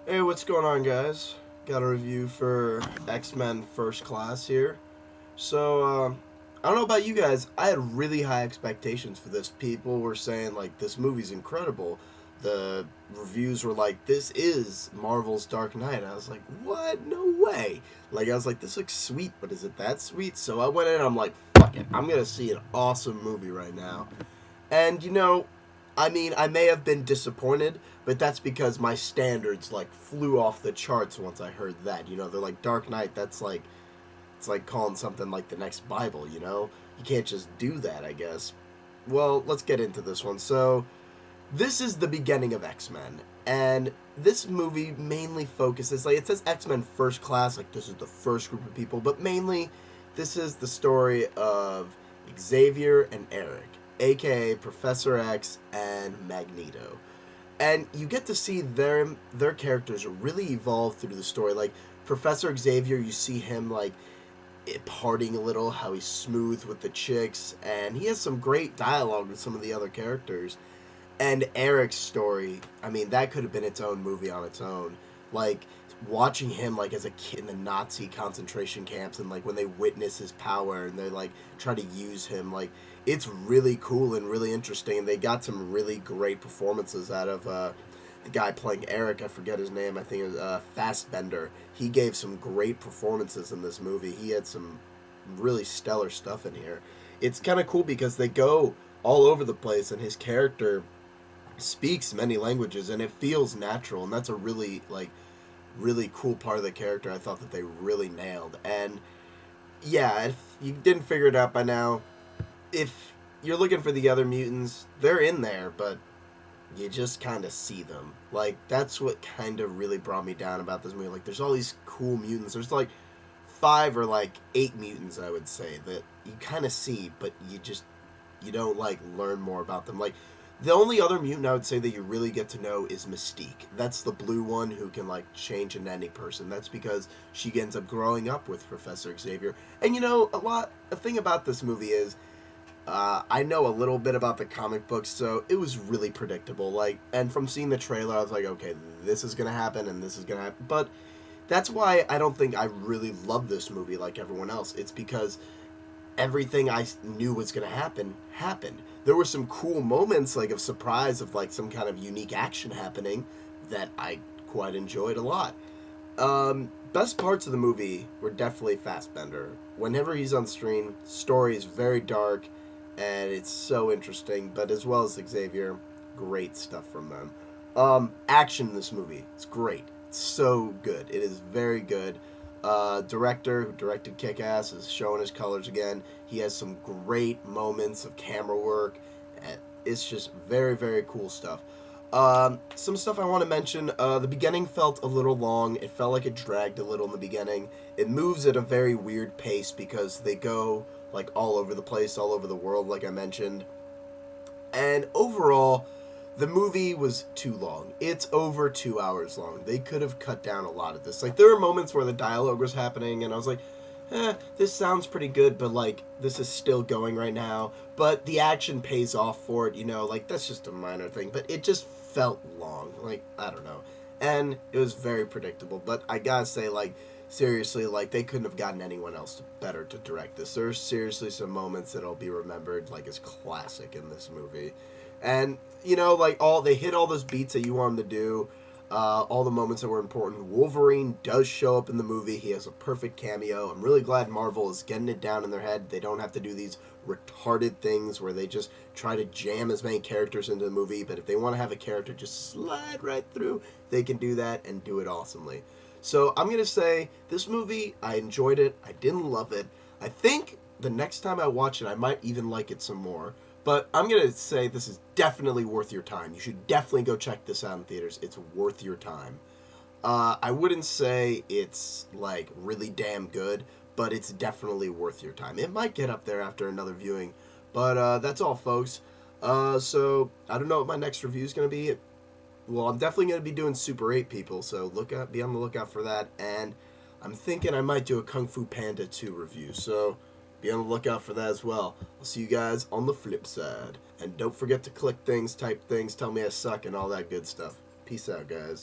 Hey, what's going on, guys? Got a review for X-Men First Class here. I don't know about you guys. I had really high expectations for this. People were saying, like, this movie's incredible. The reviews were like, this is Marvel's Dark Knight. I was like, what? No way. Like, I was like, this looks sweet, but is it that sweet? So I went in and I'm like, fuck it. I'm going to see an awesome movie right now. And, I may have been disappointed, but that's because my standards, like, flew off the charts once I heard that. They're like, Dark Knight, that's like, it's like calling something like the next Bible, you know? You can't just do that, I guess. Well, let's get into this one. So, this is the beginning of X-Men, and this movie mainly focuses, like, it says X-Men First Class, like, this is the first group of people, but mainly, this is the story of Xavier and Eric, aka Professor X and Magneto. And you get to see their characters really evolve through the story. Like, Professor Xavier, you see him, like, partying a little, how he's smooth with the chicks, and he has some great dialogue with some of the other characters. And Eric's story, I mean, that could have been its own movie on its own. Like, watching him, like, as a kid in the Nazi concentration camps, and, like, when they witness his power, and they, like, try to use him, like, it's really cool and really interesting, and they got some really great performances out of, the guy playing Eric, I forget his name, I think it was, Fassbender. He gave some great performances in this movie. He had some really stellar stuff in here. It's kind of cool because they go all over the place, and his character speaks many languages, and it feels natural, and that's a really, like, really cool part of the character I thought that they really nailed. And yeah, if you didn't figure it out by now, if you're looking for the other mutants, they're in there, but you just kind of see them. Like, that's what kind of really brought me down about this movie. Like, there's all these cool mutants. There's like 5 or like 8 mutants, I would say, that you kind of see, but you don't, like, learn more about them. Like, the only other mutant I would say that you really get to know is Mystique. That's the blue one who can, like, change into any person. That's because she ends up growing up with Professor Xavier. And, a thing about this movie is, I know a little bit about the comic books, so it was really predictable. Like, and from seeing the trailer, I was like, okay, this is gonna happen, and this is gonna happen. But that's why I don't think I really love this movie like everyone else. It's because everything I knew was gonna happen happened. There were some cool moments, like, of surprise, of, like, some kind of unique action happening that I quite enjoyed a lot. Best parts of the movie were definitely Fassbender. Whenever he's on screen, story is very dark, and it's so interesting, but as well as Xavier, great stuff from them. Action in this movie, it's great. It's so good. It is very good. Director who directed Kick-Ass is showing his colors again. He has some great moments of camera work. It's just very, very cool stuff. Some stuff I want to mention. The beginning felt a little long. It felt like it dragged a little in the beginning. It moves at a very weird pace because they go, like, all over the place, all over the world, like I mentioned. And overall, the movie was too long. It's over 2 hours long. They could have cut down a lot of this. Like, there were moments where the dialogue was happening, and I was like, this sounds pretty good, but, like, this is still going right now. But the action pays off for it, like, that's just a minor thing. But it just felt long. Like, I don't know. And it was very predictable. But I gotta say, like, seriously, like, they couldn't have gotten anyone else better to direct this. There's seriously some moments that'll be remembered, like, as classic in this movie. And, like, they hit all those beats that you want them to do. All the moments that were important. Wolverine does show up in the movie. He has a perfect cameo. I'm really glad Marvel is getting it down in their head. They don't have to do these retarded things where they just try to jam as many characters into the movie. But if they want to have a character just slide right through, they can do that and do it awesomely. So I'm going to say this movie, I enjoyed it. I didn't love it. I think the next time I watch it, I might even like it some more. But I'm going to say this is definitely worth your time. You should definitely go check this out in theaters. It's worth your time. I wouldn't say it's, like, really damn good, but it's definitely worth your time. It might get up there after another viewing. But that's all, folks. So I don't know what my next review is going to be. Well, I'm definitely going to be doing Super 8 people, so be on the lookout for that. And I'm thinking I might do a Kung Fu Panda 2 review. So be on the lookout for that as well. I'll see you guys on the flip side. And don't forget to click things, type things, tell me I suck, and all that good stuff. Peace out, guys.